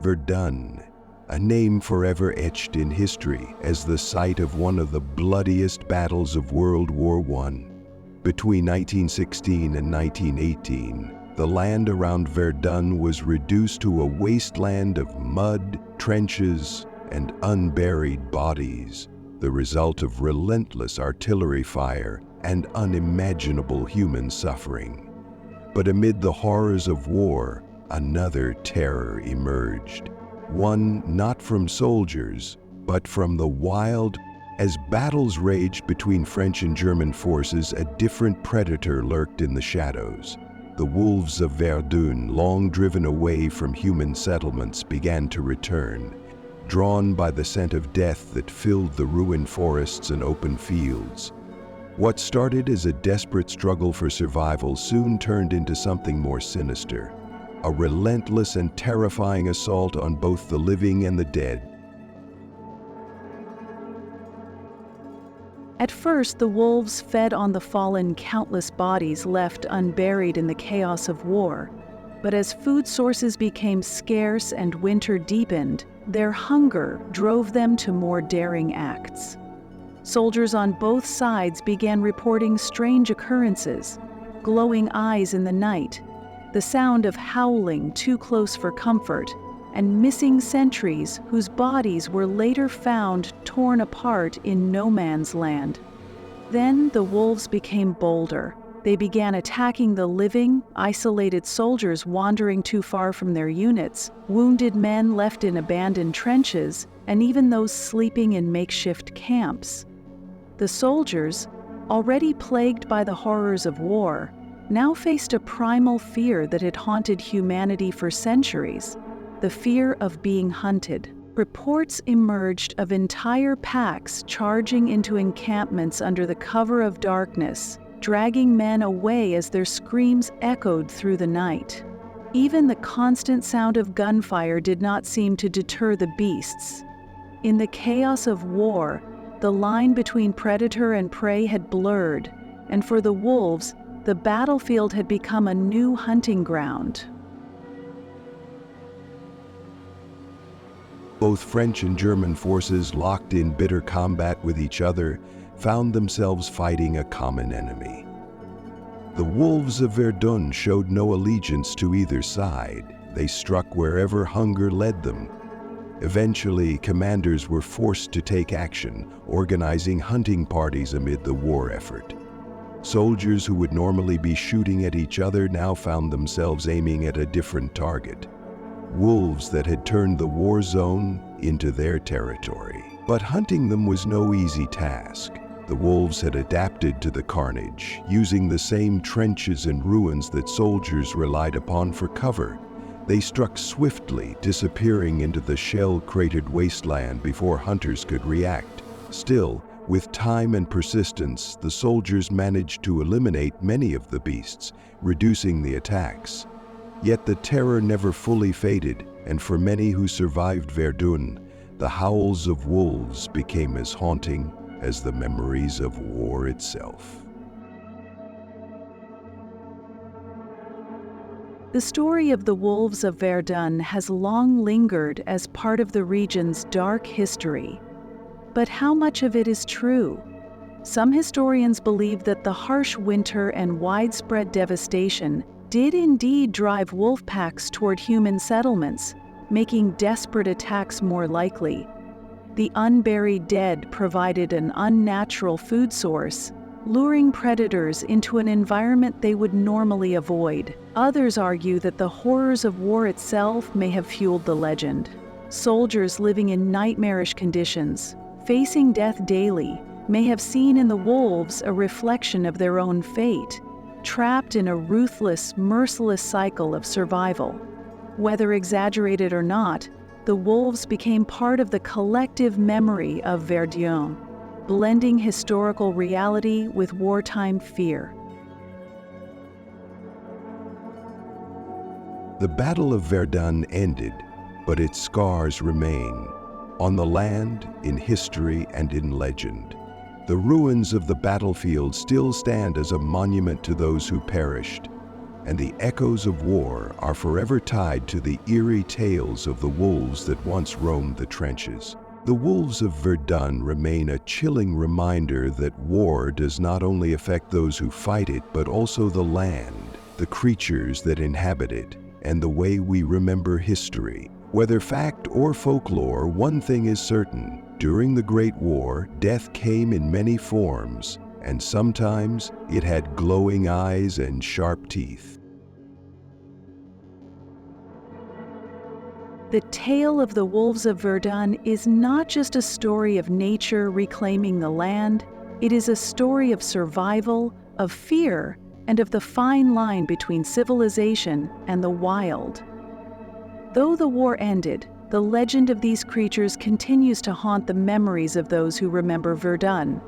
Verdun, a name forever etched in history as the site of one of the bloodiest battles of World War I. Between 1916 and 1918, the land around Verdun was reduced to a wasteland of mud, trenches, and unburied bodies, the result of relentless artillery fire and unimaginable human suffering. But amid the horrors of war, another terror emerged. One not from soldiers, but from the wild. As battles raged between French and German forces, a different predator lurked in the shadows. The wolves of Verdun, long driven away from human settlements, began to return, drawn by the scent of death that filled the ruined forests and open fields. What started as a desperate struggle for survival soon turned into something more sinister, a relentless and terrifying assault on both the living and the dead. At first, the wolves fed on the fallen countless bodies left unburied in the chaos of war. But as food sources became scarce and winter deepened, their hunger drove them to more daring acts. Soldiers on both sides began reporting strange occurrences: glowing eyes in the night, the sound of howling too close for comfort, and missing sentries whose bodies were later found torn apart in no man's land. Then the wolves became bolder. They began attacking the living, isolated soldiers wandering too far from their units, wounded men left in abandoned trenches, and even those sleeping in makeshift camps. The soldiers, already plagued by the horrors of war, now faced a primal fear that had haunted humanity for centuries: the fear of being hunted. Reports emerged of entire packs charging into encampments under the cover of darkness, dragging men away as their screams echoed through the night. Even the constant sound of gunfire did not seem to deter the beasts. In the chaos of war, the line between predator and prey had blurred, and for the wolves, the battlefield had become a new hunting ground. Both French and German forces, locked in bitter combat with each other, found themselves fighting a common enemy. The wolves of Verdun showed no allegiance to either side. They struck wherever hunger led them. Eventually, commanders were forced to take action, organizing hunting parties amid the war effort. Soldiers who would normally be shooting at each other now found themselves aiming at a different target: wolves that had turned the war zone into their territory. But hunting them was no easy task. The wolves had adapted to the carnage, using the same trenches and ruins that soldiers relied upon for cover. They struck swiftly, disappearing into the shell-cratered wasteland before hunters could react. Still, with time and persistence, the soldiers managed to eliminate many of the beasts, reducing the attacks. Yet the terror never fully faded, and for many who survived Verdun, the howls of wolves became as haunting as the memories of war itself. The story of the wolves of Verdun has long lingered as part of the region's dark history. But how much of it is true? Some historians believe that the harsh winter and widespread devastation did indeed drive wolf packs toward human settlements, making desperate attacks more likely. The unburied dead provided an unnatural food source, luring predators into an environment they would normally avoid. Others argue that the horrors of war itself may have fueled the legend. Soldiers living in nightmarish conditions, facing death daily, may have seen in the wolves a reflection of their own fate, trapped in a ruthless, merciless cycle of survival. Whether exaggerated or not, the wolves became part of the collective memory of Verdun, blending historical reality with wartime fear. The Battle of Verdun ended, but its scars remain, on the land, in history, and in legend. The ruins of the battlefield still stand as a monument to those who perished, and the echoes of war are forever tied to the eerie tales of the wolves that once roamed the trenches. The wolves of Verdun remain a chilling reminder that war does not only affect those who fight it, but also the land, the creatures that inhabit it, and the way we remember history. Whether fact or folklore, one thing is certain. During the Great War, death came in many forms, and sometimes it had glowing eyes and sharp teeth. The tale of the wolves of Verdun is not just a story of nature reclaiming the land, it is a story of survival, of fear, and of the fine line between civilization and the wild. Though the war ended, the legend of these creatures continues to haunt the memories of those who remember Verdun,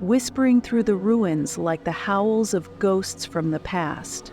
whispering through the ruins like the howls of ghosts from the past.